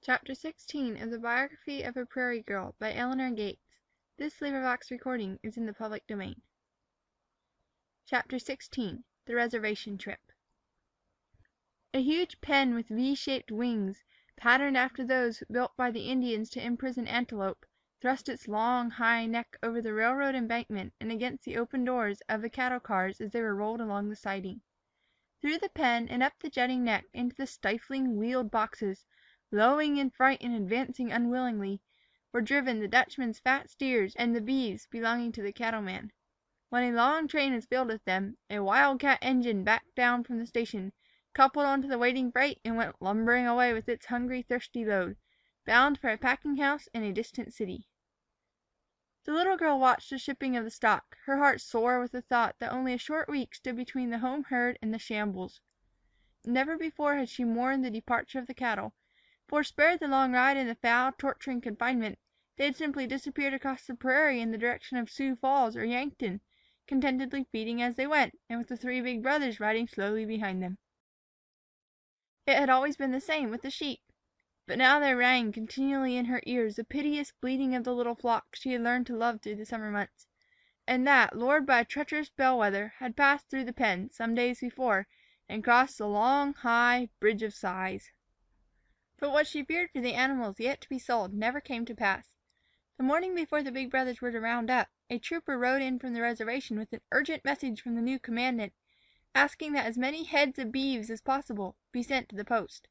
Chapter 16 of the Biography of a Prairie Girl by Eleanor Gates. This recording is in the public domain. Chapter 16 The Reservation Trip. A huge pen with V-shaped wings, patterned after those built by the Indians to imprison antelope, thrust its long, high neck over the railroad embankment and against the open doors of the cattle cars as they were rolled along the siding. Through the pen and up the jutting neck into the stifling, wheeled boxes, lowing in fright and advancing unwillingly, were driven the Dutchman's fat steers and the beeves belonging to the cattleman. When a long train was filled with them, a wildcat engine backed down from the station, coupled onto the waiting freight, and went lumbering away with its hungry, thirsty load, bound for a packing house in a distant city. The little girl watched the shipping of the stock, her heart sore with the thought that only a short week stood between the home herd and the shambles. Never before had she mourned the departure of the cattle, for, spared the long ride and the foul, torturing confinement, they had simply disappeared across the prairie in the direction of Sioux Falls or Yankton, contentedly feeding as they went, and with the three big brothers riding slowly behind them. It had always been the same with the sheep, but now there rang continually in her ears the piteous bleating of the little flock she had learned to love through the summer months, and that, lured by a treacherous bellwether, had passed through the pen some days before and crossed the long, high Bridge of Sighs. But what she feared for the animals yet to be sold never came to pass. The morning before the big brothers were to round up, a trooper rode in from the reservation with an urgent message from the new commandant, asking that as many heads of beeves as possible be sent to the post.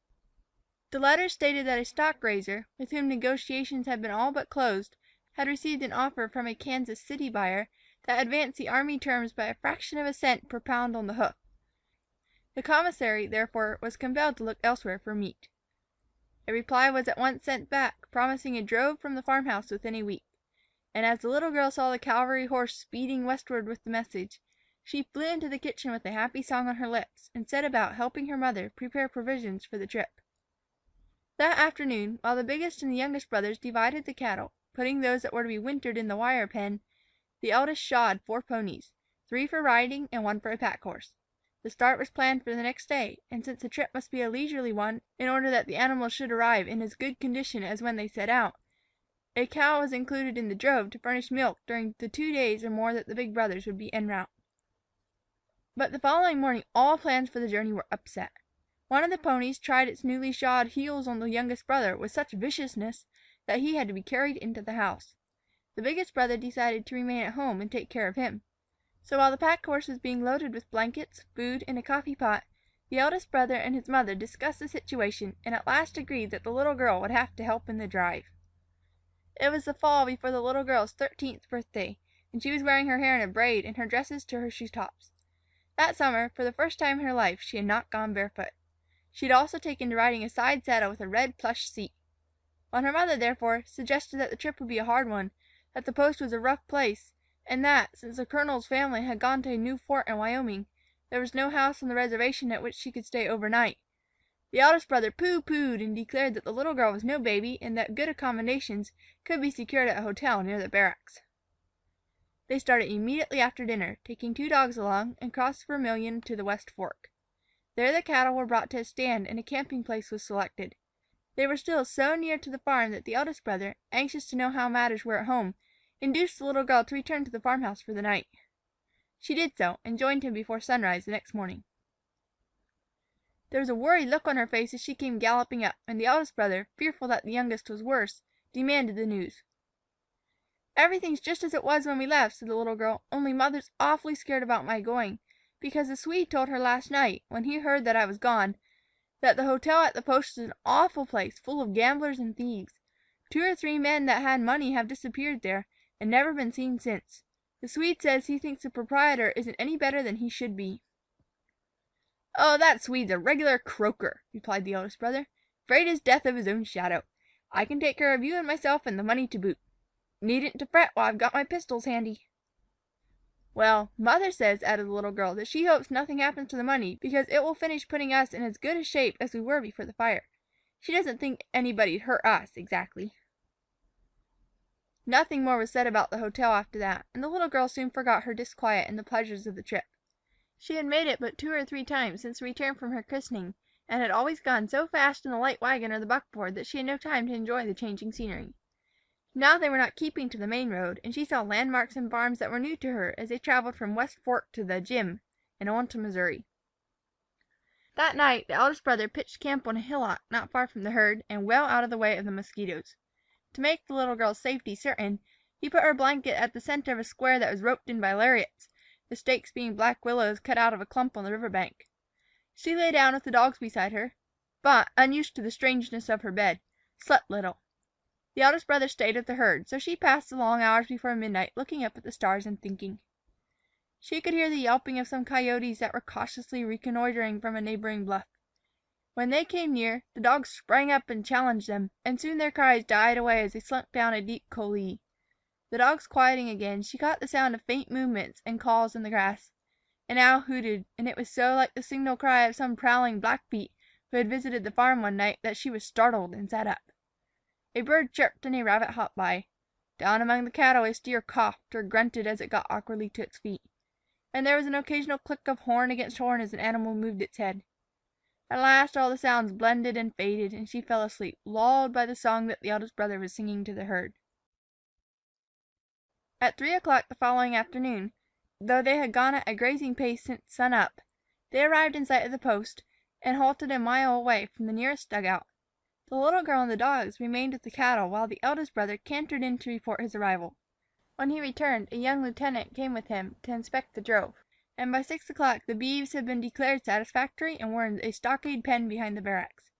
The letter stated that a stock raiser, with whom negotiations had been all but closed, had received an offer from a Kansas City buyer that advanced the army terms by a fraction of a cent per pound on the hoof. The commissary, therefore, was compelled to look elsewhere for meat. A reply was at once sent back, promising a drove from the farmhouse within a week, and as the little girl saw the cavalry horse speeding westward with the message, she flew into the kitchen with a happy song on her lips, and set about helping her mother prepare provisions for the trip. That afternoon, while the biggest and the youngest brothers divided the cattle, putting those that were to be wintered in the wire pen, the eldest shod 4 ponies, 3 for riding and 1 for a pack horse. The start was planned for the next day, and since the trip must be a leisurely one, in order that the animals should arrive in as good condition as when they set out, a cow was included in the drove to furnish milk during the 2 days or more that the big brothers would be en route. But the following morning all plans for the journey were upset. One of the ponies tried its newly shod heels on the youngest brother with such viciousness that he had to be carried into the house. The biggest brother decided to remain at home and take care of him. So while the pack horse was being loaded with blankets, food, and a coffee pot, the eldest brother and his mother discussed the situation and at last agreed that the little girl would have to help in the drive. It was the fall before the little girl's 13th birthday, and she was wearing her hair in a braid and her dresses to her shoe tops. That summer, for the first time in her life, she had not gone barefoot. She had also taken to riding a side saddle with a red plush seat. When her mother, therefore, suggested that the trip would be a hard one, that the post was a rough place, and that, since the colonel's family had gone to a new fort in Wyoming, there was no house on the reservation at which she could stay overnight, the eldest brother pooh-poohed and declared that the little girl was no baby and that good accommodations could be secured at a hotel near the barracks. They started immediately after dinner, taking 2 dogs along, and crossed Vermilion to the West Fork. There the cattle were brought to a stand and a camping place was selected. They were still so near to the farm that the eldest brother, anxious to know how matters were at home, induced the little girl to return to the farmhouse for the night. She did so, and joined him before sunrise the next morning. There was a worried look on her face as she came galloping up, and the eldest brother, fearful that the youngest was worse, demanded the news. "Everything's just as it was when we left," said the little girl, "only mother's awfully scared about my going, because the Swede told her last night, when he heard that I was gone, that the hotel at the post was an awful place, full of gamblers and thieves. 2 or 3 men that had money have disappeared there, and never been seen since. The Swede says he thinks the proprietor isn't any better than he should be." "Oh, that Swede's a regular croaker," replied the eldest brother, "afraid as death of his own shadow. I can take care of you and myself and the money to boot. Needn't to fret while I've got my pistols handy." "Well, mother says," added the little girl, "that she hopes nothing happens to the money, because it will finish putting us in as good a shape as we were before the fire. She doesn't think anybody'd hurt us, exactly." Nothing more was said about the hotel after that, and the little girl soon forgot her disquiet in the pleasures of the trip. She had made it but 2 or 3 times since the return from her christening, and had always gone so fast in the light wagon or the buckboard that she had no time to enjoy the changing scenery. Now they were not keeping to the main road, and she saw landmarks and farms that were new to her as they traveled from West Fork to the Jim and on to Missouri. That night the eldest brother pitched camp on a hillock not far from the herd and well out of the way of the mosquitoes. To make the little girl's safety certain, he put her blanket at the center of a square that was roped in by lariats, the stakes being black willows cut out of a clump on the river bank. She lay down with the dogs beside her, but, unused to the strangeness of her bed, slept little. The eldest brother stayed with the herd, so she passed the long hours before midnight looking up at the stars and thinking. She could hear the yelping of some coyotes that were cautiously reconnoitering from a neighboring bluff. When they came near, the dogs sprang up and challenged them, and soon their cries died away as they slunk down a deep coulée. The dogs quieting again, she caught the sound of faint movements and calls in the grass. An owl hooted, and it was so like the signal cry of some prowling Blackfeet who had visited the farm one night that she was startled and sat up. A bird chirped and a rabbit hopped by. Down among the cattle a steer coughed or grunted as it got awkwardly to its feet, and there was an occasional click of horn against horn as an animal moved its head. At last all the sounds blended and faded, and she fell asleep, lulled by the song that the eldest brother was singing to the herd. At 3 o'clock the following afternoon, though they had gone at a grazing pace since sun up, they arrived in sight of the post, and halted a mile away from the nearest dugout. The little girl and the dogs remained with the cattle while the eldest brother cantered in to report his arrival. When he returned, a young lieutenant came with him to inspect the drove, and by 6 o'clock the beeves had been declared satisfactory and were in a stockade pen behind the barracks.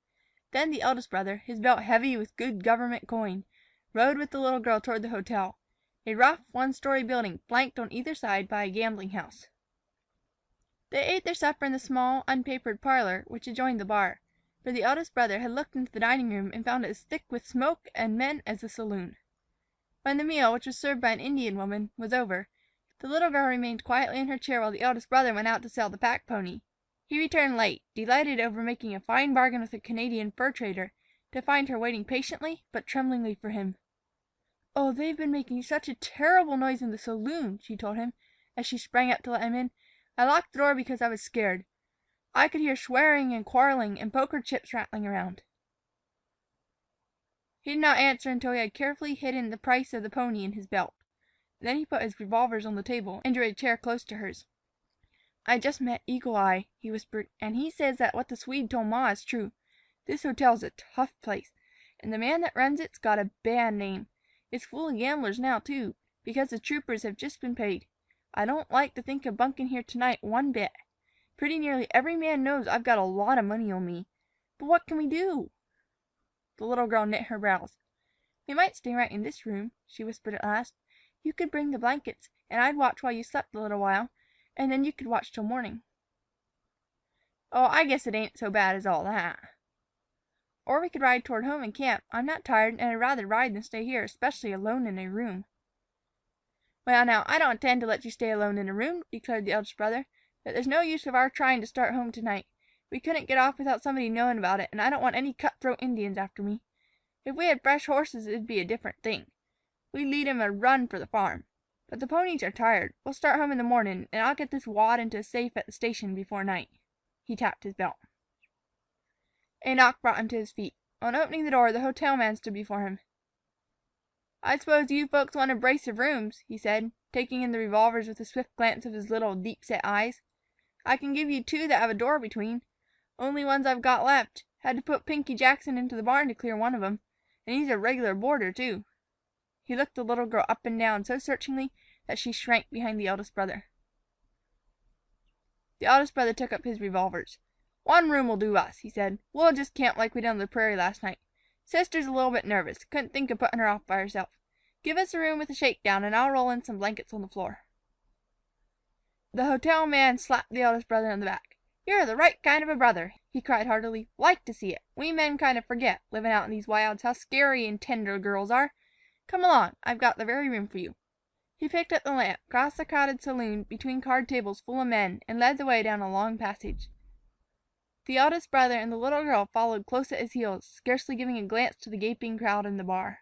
Then the eldest brother, his belt heavy with good government coin, rode with the little girl toward the hotel, a rough one-story building flanked on either side by a gambling house. They ate their supper in the small, unpapered parlor which adjoined the bar, for the eldest brother had looked into the dining room and found it as thick with smoke and men as the saloon. When the meal, which was served by an Indian woman, was over, the little girl remained quietly in her chair while the eldest brother went out to sell the pack pony. He returned late, delighted over making a fine bargain with a Canadian fur trader, to find her waiting patiently but tremblingly for him. "Oh, they've been making such a terrible noise in the saloon," she told him, as she sprang up to let him in. "I locked the door because I was scared. I could hear swearing and quarreling and poker chips rattling around." He did not answer until he had carefully hidden the price of the pony in his belt. Then he put his revolvers on the table and drew a chair close to hers. "I just met Eagle Eye," he whispered, "and he says that what the Swede told Ma is true. This hotel's a tough place, and the man that runs it's got a bad name. It's full of gamblers now, too, because the troopers have just been paid. I don't like to think of bunking here tonight one bit. Pretty nearly every man knows I've got a lot of money on me. But what can we do?" The little girl knit her brows. "We might stay right in this room," she whispered at last. "You could bring the blankets, and I'd watch while you slept a little while, and then you could watch till morning." "Oh, I guess it ain't so bad as all that." "Or we could ride toward home and camp. I'm not tired, and I'd rather ride than stay here, especially alone in a room." "Well, now, I don't intend to let you stay alone in a room," declared the eldest brother, "but there's no use of our trying to start home tonight. We couldn't get off without somebody knowing about it, and I don't want any cutthroat Indians after me. If we had fresh horses it'd be a different thing. We'd lead 'em a run for the farm. But the ponies are tired. We'll start home in the mornin', and I'll get this wad into a safe at the station before night." He tapped his belt. A knock brought him to his feet. On opening the door, the hotel man stood before him. "I suppose you folks want a brace of rooms," he said, taking in the revolvers with a swift glance of his little, deep-set eyes. "I can give you two that have a door between. Only ones I've got left. Had to put Pinky Jackson into the barn to clear one of 'em. And he's a regular boarder, too." He looked the little girl up and down so searchingly that she shrank behind the eldest brother. The eldest brother took up his revolvers. "One room will do us," he said. "We'll just camp like we done on the prairie last night. Sister's a little bit nervous. Couldn't think of putting her off by herself. Give us a room with a shakedown, and I'll roll in some blankets on the floor." The hotel man slapped the eldest brother on the back. "You're the right kind of a brother," he cried heartily. "Like to see it. We men kind of forget, living out in these wilds, how scary and tender girls are. Come along. I've got the very room for you." He picked up the lamp, crossed the crowded saloon between card tables full of men, and led the way down a long passage. The eldest brother and the little girl followed close at his heels, scarcely giving a glance to the gaping crowd in the bar.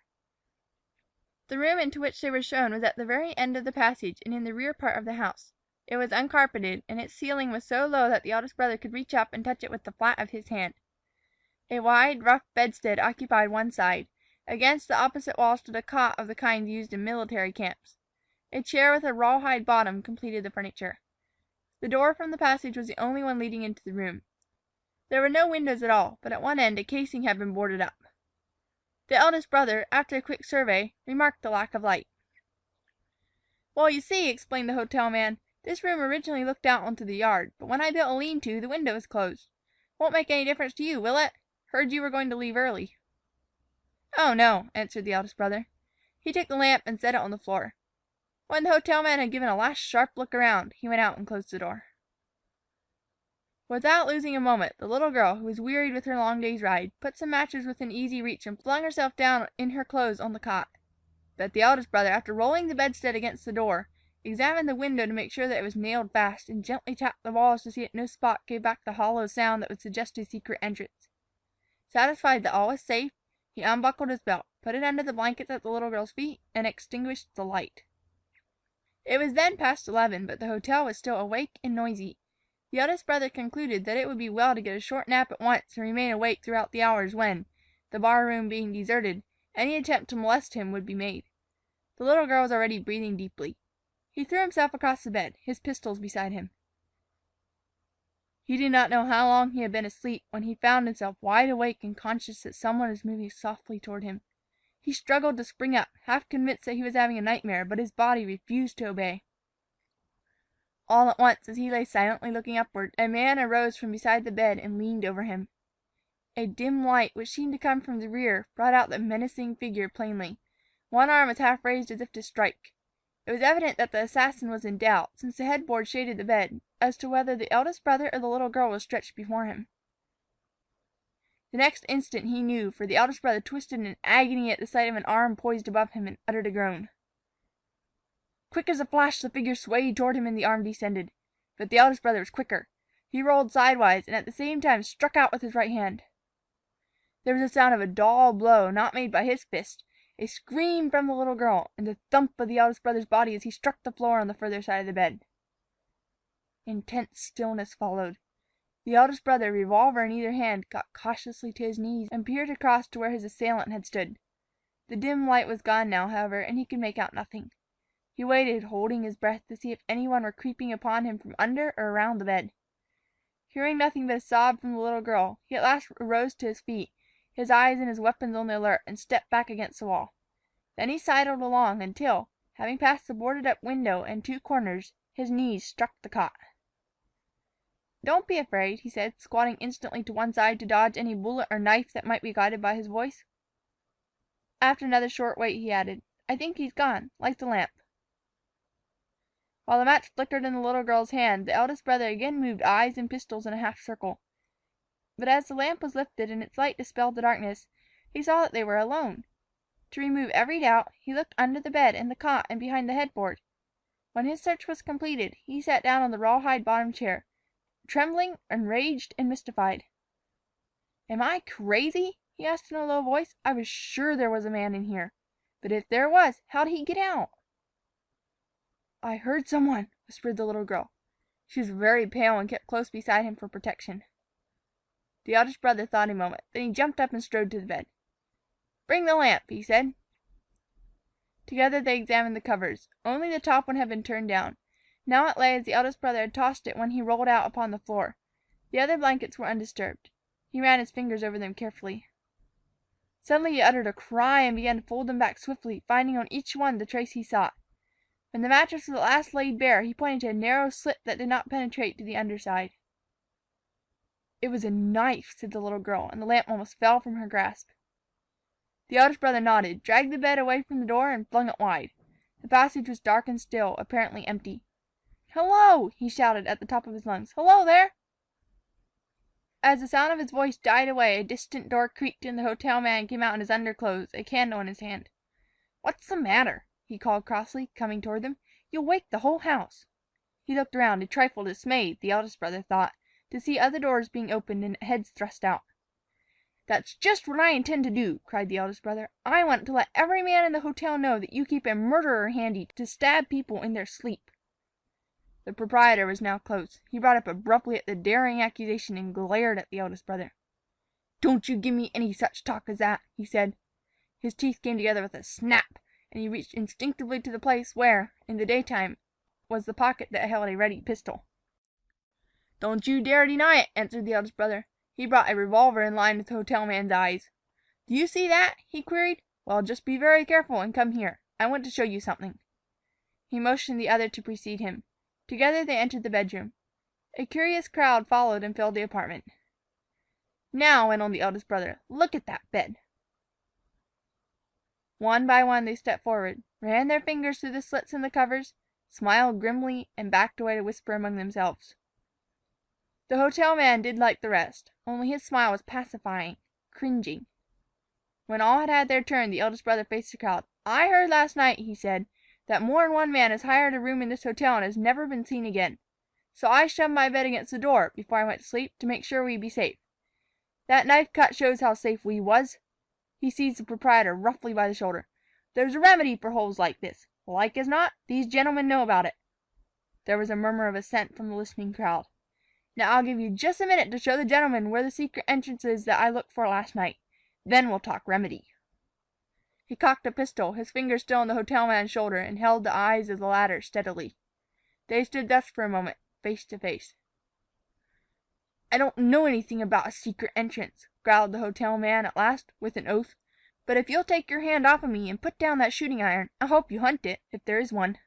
The room into which they were shown was at the very end of the passage and in the rear part of the house. It was uncarpeted, and its ceiling was so low that the eldest brother could reach up and touch it with the flat of his hand. A wide, rough bedstead occupied one side. Against the opposite wall stood a cot of the kind used in military camps. A chair with a rawhide bottom completed the furniture. The door from the passage was the only one leading into the room. There were no windows at all, but at one end a casing had been boarded up. The eldest brother, after a quick survey, remarked the lack of light. "Well, you see," explained the hotel man, "this room originally looked out onto the yard, but when I built a lean-to, the window was closed. Won't make any difference to you, will it? Heard you were going to leave early." "Oh, no," answered the eldest brother. He took the lamp and set it on the floor. When the hotel man had given a last sharp look around, he went out and closed the door. Without losing a moment, the little girl, who was wearied with her long day's ride, put some matches within easy reach and flung herself down in her clothes on the cot. But the eldest brother, after rolling the bedstead against the door, examined the window to make sure that it was nailed fast, and gently tapped the walls to see that no spot gave back the hollow sound that would suggest a secret entrance. Satisfied that all was safe, he unbuckled his belt, put it under the blankets at the little girl's feet, and extinguished the light. It was then past 11, but the hotel was still awake and noisy. The eldest brother concluded that it would be well to get a short nap at once and remain awake throughout the hours when, the bar room being deserted, any attempt to molest him would be made. The little girl was already breathing deeply. He threw himself across the bed, his pistols beside him. He did not know how long he had been asleep when he found himself wide awake and conscious that someone was moving softly toward him. He struggled to spring up, half convinced that he was having a nightmare, but his body refused to obey. All at once, as he lay silently looking upward, a man arose from beside the bed and leaned over him. A dim light, which seemed to come from the rear, brought out the menacing figure plainly. One arm was half raised as if to strike. It was evident that the assassin was in doubt, since the headboard shaded the bed, as to whether the eldest brother or the little girl was stretched before him. The next instant he knew, for the eldest brother twisted in agony at the sight of an arm poised above him and uttered a groan. Quick as a flash the figure swayed toward him and the arm descended. But the eldest brother was quicker. He rolled sidewise and at the same time struck out with his right hand. There was the sound of a dull blow, not made by his fist, a scream from the little girl, and the thump of the eldest brother's body as he struck the floor on the further side of the bed. Intense stillness followed. The eldest brother, revolver in either hand, got cautiously to his knees and peered across to where his assailant had stood. The dim light was gone now, however, and he could make out nothing. He waited, holding his breath, to see if any one were creeping upon him from under or around the bed. Hearing nothing but a sob from the little girl, he at last arose to his feet, his eyes and his weapons on the alert, and stepped back against the wall. Then he sidled along until, having passed the boarded-up window and two corners, his knees struck the cot. "Don't be afraid," he said, squatting instantly to one side to dodge any bullet or knife that might be guided by his voice. After another short wait, he added, "I think he's gone. Light the lamp." While the match flickered in the little girl's hand, the eldest brother again moved eyes and pistols in a half circle. But as the lamp was lifted and its light dispelled the darkness, he saw that they were alone. To remove every doubt, he looked under the bed and the cot and behind the headboard. When his search was completed, he sat down on the rawhide bottomed chair, trembling, enraged, and mystified. "Am I crazy?" he asked in a low voice. "I was sure there was a man in here. But if there was, how'd he get out?" "I heard someone," whispered the little girl. She was very pale and kept close beside him for protection. The eldest brother thought a moment. Then he jumped up and strode to the bed. "Bring the lamp," he said. Together they examined the covers. Only the top one had been turned down. Now it lay as the eldest brother had tossed it when he rolled out upon the floor. The other blankets were undisturbed. He ran his fingers over them carefully. Suddenly he uttered a cry and began to fold them back swiftly, finding on each one the trace he sought. When the mattress was at last laid bare, he pointed to a narrow slit that did not penetrate to the underside. "It was a knife," said the little girl, and the lamp almost fell from her grasp. The eldest brother nodded, dragged the bed away from the door, and flung it wide. The passage was dark and still, apparently empty. "Hello!" he shouted at the top of his lungs. "Hello there!" As the sound of his voice died away, a distant door creaked and the hotel man came out in his underclothes, a candle in his hand. "What's the matter?" he called crossly, coming toward them. "You'll wake the whole house." He looked around, a trifle dismayed, the eldest brother thought, to see other doors being opened and heads thrust out. "That's just what I intend to do," cried the eldest brother. "I want to let every man in the hotel know that you keep a murderer handy to stab people in their sleep." The proprietor was now close. He brought up abruptly at the daring accusation and glared at the eldest brother. "Don't you give me any such talk as that," he said. His teeth came together with a snap, and he reached instinctively to the place where, in the daytime, was the pocket that held a ready pistol. "Don't you dare deny it," answered the eldest brother. He brought a revolver in line with the hotel man's eyes. "Do you see that?" he queried. "Well, just be very careful and come here. I want to show you something." He motioned the other to precede him. Together they entered the bedroom. A curious crowd followed and filled the apartment. "Now," went on the eldest brother, "look at that bed." One by one they stepped forward, ran their fingers through the slits in the covers, smiled grimly, and backed away to whisper among themselves. The hotel man did like the rest, only his smile was pacifying, cringing. When all had had their turn, the eldest brother faced the crowd. "I heard last night," he said, "that more 'n one man has hired a room in this hotel and has never been seen again. So I shoved my bed against the door before I went to sleep to make sure we'd be safe. That knife cut shows how safe we was." He seized the proprietor roughly by the shoulder. "There's a remedy for holes like this. Like as not, these gentlemen know about it." There was a murmur of assent from the listening crowd. "Now I'll give you just a minute to show the gentlemen where the secret entrance is that I looked for last night. Then we'll talk remedy." He cocked a pistol, his finger still on the hotel man's shoulder, and held the eyes of the latter steadily. They stood thus for a moment, face to face. "I don't know anything about a secret entrance," growled the hotel man at last, with an oath. "But if you'll take your hand off of me and put down that shooting iron, I'll help you hunt it, if there is one."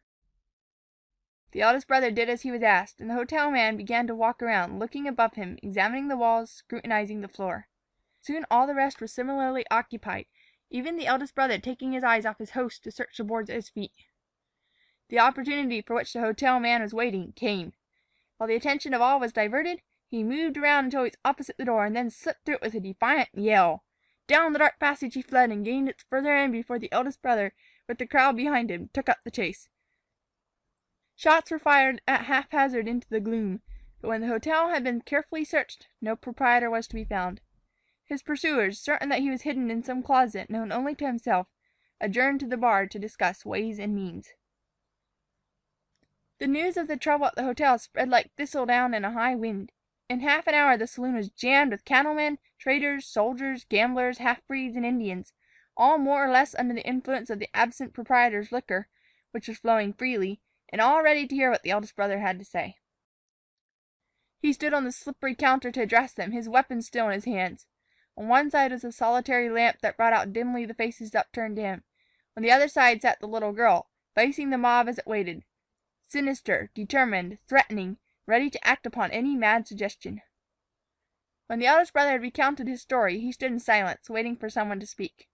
The eldest brother did as he was asked, and the hotel man began to walk around, looking above him, examining the walls, scrutinizing the floor. Soon all the rest were similarly occupied, even the eldest brother taking his eyes off his host to search the boards at his feet. The opportunity for which the hotel man was waiting came. While the attention of all was diverted, he moved around until he was opposite the door, and then slipped through it with a defiant yell. Down the dark passage he fled, and gained its further end before the eldest brother, with the crowd behind him, took up the chase. Shots were fired at haphazard into the gloom, but when the hotel had been carefully searched, no proprietor was to be found. His pursuers, certain that he was hidden in some closet known only to himself, adjourned to the bar to discuss ways and means. The news of the trouble at the hotel spread like thistledown in a high wind. In half an hour the saloon was jammed with cattlemen, traders, soldiers, gamblers, half-breeds, and Indians, all more or less under the influence of the absent proprietor's liquor, which was flowing freely, and all ready to hear what the eldest brother had to say. He stood on the slippery counter to address them, his weapon still in his hands. On one side was a solitary lamp that brought out dimly the faces upturned to him. On the other side sat the little girl, facing the mob as it waited, sinister, determined, threatening, ready to act upon any mad suggestion. When the eldest brother had recounted his story, he stood in silence, waiting for someone to speak.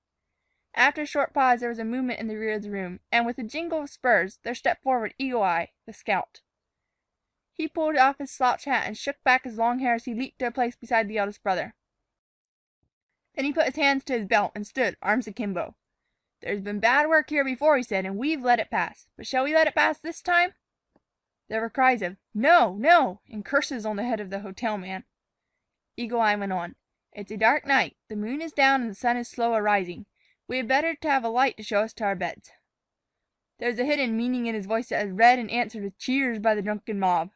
After a short pause there was a movement in the rear of the room, and with a jingle of spurs there stepped forward Eagle Eye, the scout. He pulled off his slouch hat and shook back his long hair as he leaped to a place beside the eldest brother. Then he put his hands to his belt and stood, arms akimbo. "There's been bad work here before," he said, "and we've let it pass. But shall we let it pass this time?" There were cries of "No, no," and curses on the head of the hotel man. Eagle Eye went on. "It's a dark night. The moon is down and the sun is slow a-rising. We had better to have a light to show us to our beds." There was a hidden meaning in his voice that was read and answered with cheers by the drunken mob.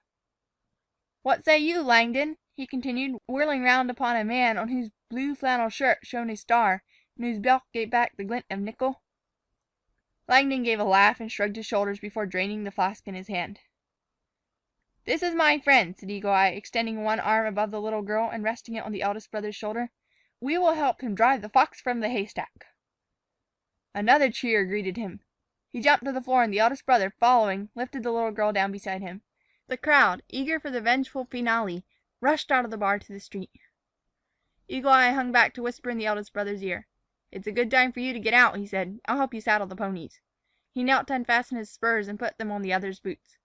"What say you, Langdon?" he continued, whirling round upon a man on whose blue flannel shirt shone a star, and whose belt gave back the glint of nickel. Langdon gave a laugh and shrugged his shoulders before draining the flask in his hand. "This is my friend," said Eagle Eye, extending one arm above the little girl and resting it on the eldest brother's shoulder. "We will help him drive the fox from the haystack." Another cheer greeted him. He jumped to the floor, and the eldest brother, following, lifted the little girl down beside him. The crowd, eager for the vengeful finale, rushed out of the bar to the street. Eagle Eye hung back to whisper in the eldest brother's ear. "It's a good time for you to get out," he said. "I'll help you saddle the ponies." He knelt to unfasten his spurs and put them on the other's boots.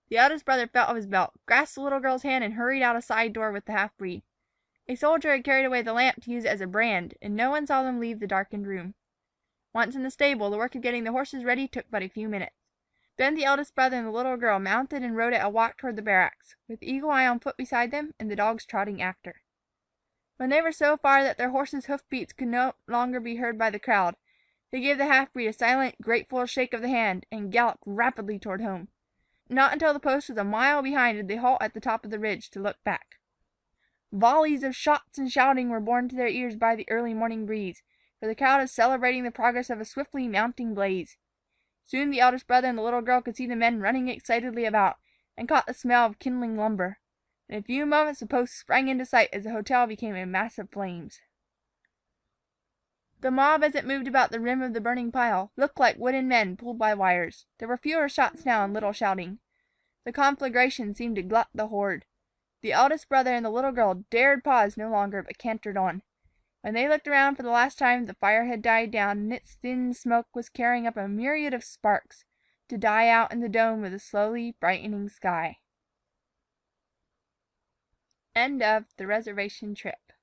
The eldest brother felt of his belt, grasped the little girl's hand, and hurried out a side door with the half-breed. A soldier had carried away the lamp to use it as a brand, and no one saw them leave the darkened room. Once in the stable, the work of getting the horses ready took but a few minutes. Then the eldest brother and the little girl mounted and rode at a walk toward the barracks, with Eagle Eye on foot beside them and the dogs trotting after. When they were so far that their horses' hoof beats could no longer be heard by the crowd, they gave the half-breed a silent, grateful shake of the hand and galloped rapidly toward home. Not until the post was a mile behind did they halt at the top of the ridge to look back. Volleys of shots and shouting were borne to their ears by the early morning breeze, for the crowd was celebrating the progress of a swiftly mounting blaze. Soon the eldest brother and the little girl could see the men running excitedly about, and caught the smell of kindling lumber. In a few moments the post sprang into sight as the hotel became a mass of flames. The mob, as it moved about the rim of the burning pile, looked like wooden men pulled by wires. There were fewer shots now and little shouting. The conflagration seemed to glut the horde. The eldest brother and the little girl dared pause no longer, but cantered on. When they looked around for the last time, the fire had died down, and its thin smoke was carrying up a myriad of sparks, to die out in the dome of the slowly brightening sky. End of The Reservation Trip.